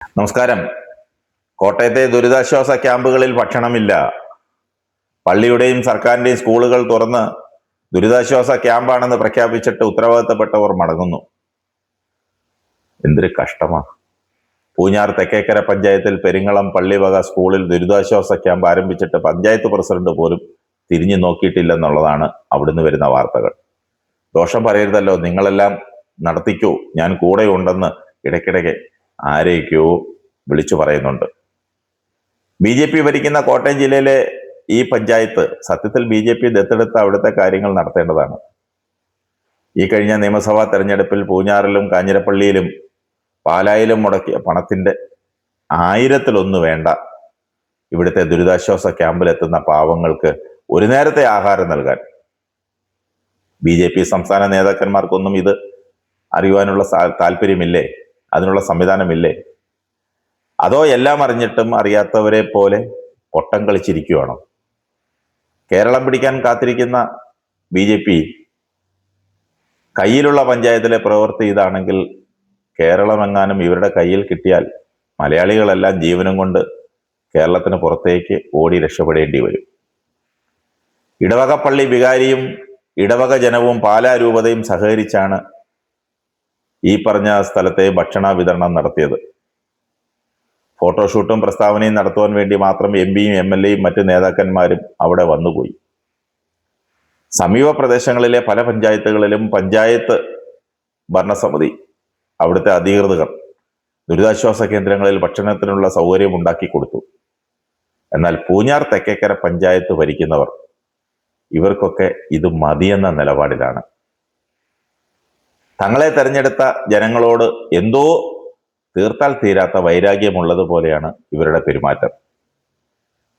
നമസ്കാരം. കോട്ടയത്തെ ദുരിതാശ്വാസ ക്യാമ്പുകളിൽ ഭക്ഷണമില്ല. പള്ളിയുടെയും സർക്കാരിന്റെയും സ്കൂളുകൾ തുറന്ന് ദുരിതാശ്വാസ ക്യാമ്പാണെന്ന് പ്രഖ്യാപിച്ചിട്ട് ഉത്തരവാദിത്തപ്പെട്ടവർ മടങ്ങുന്നു. എന്തൊരു കഷ്ടമാ! പൂഞ്ഞാർ തെക്കേക്കര പഞ്ചായത്തിൽ പെരിങ്ങളം പള്ളിവക സ്കൂളിൽ ദുരിതാശ്വാസ ക്യാമ്പ് ആരംഭിച്ചിട്ട് പഞ്ചായത്ത് പ്രസിഡന്റ് പോലും തിരിഞ്ഞു നോക്കിയിട്ടില്ലെന്നുള്ളതാണ് അവിടുന്ന് വരുന്ന വാർത്തകൾ. ദോഷം പറയരുതല്ലോ, നിങ്ങളെല്ലാം നടത്തിക്കൂ, ഞാൻ കൂടെ ഉണ്ടെന്ന് ഇടയ്ക്കിടയ്ക്ക് ആരെയൊക്കെയോ വിളിച്ചു പറയുന്നുണ്ട്. BJP ഭരിക്കുന്ന കോട്ടയം ജില്ലയിലെ ഈ പഞ്ചായത്ത് സത്യത്തിൽ BJP ദത്തെടുത്ത് അവിടുത്തെ കാര്യങ്ങൾ നടത്തേണ്ടതാണ്. ഈ കഴിഞ്ഞ നിയമസഭാ തെരഞ്ഞെടുപ്പിൽ പൂഞ്ഞാറിലും കാഞ്ഞിരപ്പള്ളിയിലും പാലായിലും മുടക്കിയ പണത്തിന്റെ 1000-1 വേണ്ട ഇവിടുത്തെ ദുരിതാശ്വാസ ക്യാമ്പിലെത്തുന്ന പാവങ്ങൾക്ക് ഒരു നേരത്തെ ആഹാരം നൽകാൻ BJP സംസ്ഥാന നേതാക്കന്മാർക്കൊന്നും ഇത് അറിയുവാനുള്ള താല്പര്യമില്ലേ? അതിനുള്ള സംവിധാനമില്ലേ? അതോ എല്ലാം അറിഞ്ഞിട്ടും അറിയാത്തവരെ പോലെ പൊട്ടം കളിച്ചിരിക്കുകയാണോ? കേരളം പിടിക്കാൻ കാത്തിരിക്കുന്ന BJP കയ്യിലുള്ള പഞ്ചായത്തിലെ പ്രവൃത്തി ഇതാണെങ്കിൽ കേരളമെങ്ങാനും ഇവരുടെ കയ്യിൽ കിട്ടിയാൽ മലയാളികളെല്ലാം ജീവനും കൊണ്ട് കേരളത്തിന് പുറത്തേക്ക് ഓടി രക്ഷപ്പെടേണ്ടി വരും. ഇടവക പള്ളി വികാരിയും ഇടവക ജനവും പാലാ രൂപതയും സഹകരിച്ചാണ് ഈ പറഞ്ഞ സ്ഥലത്തെ ഭക്ഷണ വിതരണം നടത്തിയത്. ഫോട്ടോഷൂട്ടും പ്രസ്താവനയും നടത്തുവാൻ വേണ്ടി മാത്രം MPയും MLAയും മറ്റ് നേതാക്കന്മാരും അവിടെ വന്നുപോയി. സമീപ പ്രദേശങ്ങളിലെ പല പഞ്ചായത്തുകളിലും പഞ്ചായത്ത് ഭരണസമിതി, അവിടുത്തെ അധികൃതർ ദുരിതാശ്വാസ കേന്ദ്രങ്ങളിൽ ഭക്ഷണത്തിനുള്ള സൗകര്യം ഉണ്ടാക്കി കൊടുത്തു. എന്നാൽ പൂഞ്ഞാർ തെക്കേക്കര പഞ്ചായത്ത് ഭരിക്കുന്നവർ ഇവർക്കൊക്കെ ഇത് മതിയെന്ന നിലപാടിലാണ്. തങ്ങളെ തെരഞ്ഞെടുത്ത ജനങ്ങളോട് എന്തോ തീർത്താൽ തീരാത്ത വൈരാഗ്യമുള്ളതുപോലെയാണ് ഇവരുടെ പെരുമാറ്റം.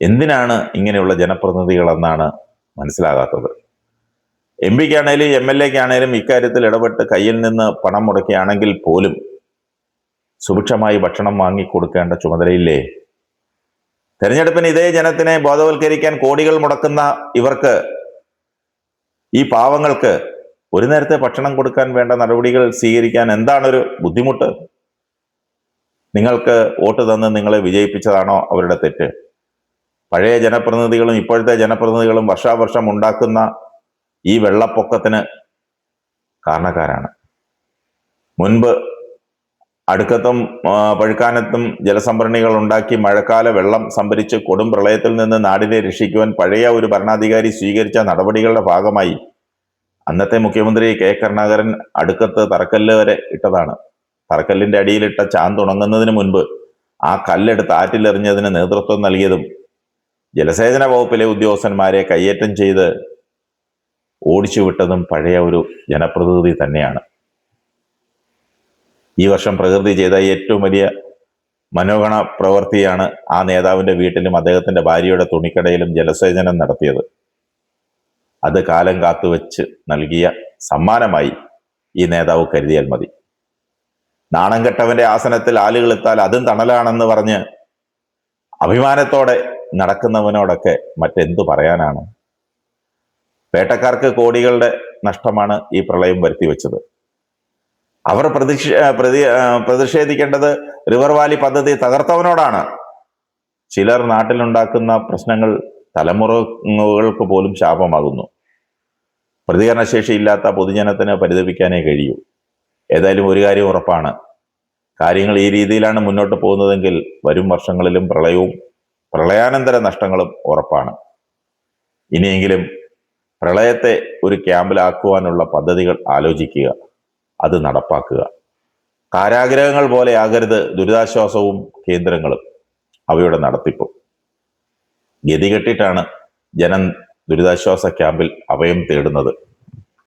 എന്തിനാണ് ഇങ്ങനെയുള്ള ജനപ്രതിനിധികളെന്നാണ് മനസ്സിലാകാത്തത്. MPക്കാണേലും MLAക്കാണേലും ഇക്കാര്യത്തിൽ ഇടപെട്ട് കയ്യിൽ നിന്ന് പണം മുടക്കിയാണെങ്കിൽ പോലും സുഭിക്ഷമായി ഭക്ഷണം വാങ്ങിക്കൊടുക്കേണ്ട ചുമതലയില്ലേ? തെരഞ്ഞെടുപ്പിന് ഇതേ ജനത്തിനെ ബോധവൽക്കരിക്കാൻ കോടികൾ മുടക്കുന്ന ഇവർക്ക്, ഈ പാവങ്ങൾക്ക് ഒരു നേരത്തെ ഭക്ഷണം കൊടുക്കാൻ വേണ്ട നടപടികൾ സ്വീകരിക്കാൻ എന്താണൊരു ബുദ്ധിമുട്ട്? നിങ്ങൾക്ക് വോട്ട് തന്ന് നിങ്ങളെ വിജയിപ്പിച്ചതാണോ അവരുടെ തെറ്റ്? പഴയ ജനപ്രതിനിധികളും ഇപ്പോഴത്തെ ജനപ്രതിനിധികളും വർഷാവർഷം ഉണ്ടാക്കുന്ന ഈ വെള്ളപ്പൊക്കത്തിന് കാരണക്കാരാണ്. മുൻപ് അടുക്കത്തും പഴുക്കാനത്തും ജലസംഭരണികൾ ഉണ്ടാക്കി മഴക്കാല വെള്ളം സംഭരിച്ച് കൊടും പ്രളയത്തിൽ നിന്ന് നാടിനെ രക്ഷിക്കുവാൻ പഴയ ഒരു ഭരണാധികാരി സ്വീകരിച്ച നടപടികളുടെ ഭാഗമായി അന്നത്തെ മുഖ്യമന്ത്രി K കരുണാകരൻ അടുക്കത്ത് തറക്കല്ല് വരെ ഇട്ടതാണ്. തറക്കല്ലിന്റെ അടിയിലിട്ട ചാന്തുണങ്ങുന്നതിന് മുൻപ് ആ കല്ലെടുത്ത് ആറ്റിലെറിഞ്ഞതിന് നേതൃത്വം നൽകിയതും ജലസേചന വകുപ്പിലെ ഉദ്യോഗസ്ഥന്മാരെ കയ്യേറ്റം ചെയ്ത് ഓടിച്ചു വിട്ടതും പഴയ ഒരു ജനപ്രതിനിധി തന്നെയാണ്. ഈ വർഷം പ്രകൃതി ചെയ്ത ഏറ്റവും വലിയ മനോഗണ പ്രവൃത്തിയാണ് ആ നേതാവിന്റെ വീട്ടിലും അദ്ദേഹത്തിന്റെ ഭാര്യയുടെ തുണിക്കടയിലും ജലസേചനം നടത്തിയത്. അത് കാലം കാത്തുവെച്ച് നൽകിയ സമ്മാനമായി ഈ നേതാവ് കരുതിയാൽ മതി. നാണം കെട്ടവന്റെ ആസനത്തിൽ ആളുകൾ എത്താൽ അതും തണലാണെന്ന് പറഞ്ഞ് അഭിമാനത്തോടെ നടക്കുന്നവനോടൊക്കെ മറ്റെന്തു പറയാനാണ്? വേട്ടക്കാർക്ക് കോടികളുടെ നഷ്ടമാണ് ഈ പ്രളയം വരുത്തിവെച്ചത്. അവർ പ്രതിഷേധിക്കേണ്ടത് റിവർ വാലി പദ്ധതി തകർത്തവനോടാണ്. ചിലർ നാട്ടിലുണ്ടാക്കുന്ന പ്രശ്നങ്ങൾ തലമുറകൾക്ക് പോലും ശാപമാകുന്നു. പ്രതികരണശേഷിയില്ലാത്ത പൊതുജനത്തിന് പരിതപിക്കാനേ കഴിയൂ. ഏതായാലും ഒരു കാര്യം ഉറപ്പാണ്, കാര്യങ്ങൾ ഈ രീതിയിലാണ് മുന്നോട്ട് പോകുന്നതെങ്കിൽ വരും വർഷങ്ങളിലും പ്രളയവും പ്രളയാനന്തര നഷ്ടങ്ങളും ഉറപ്പാണ്. ഇനിയെങ്കിലും പ്രളയത്തെ ഒരു ക്യാമ്പിലാക്കുവാനുള്ള പദ്ധതികൾ ആലോചിക്കുക, അത് നടപ്പാക്കുക. കാരാഗ്രഹങ്ങൾ പോലെ ആകരുത് ദുരിതാശ്വാസവും കേന്ദ്രങ്ങളും അവയുടെ നടത്തിപ്പും. ഗതികെട്ടിട്ടാണ് ജനം ദുരിതാശ്വാസ ക്യാമ്പിൽ അഭയം തേടുന്നത്.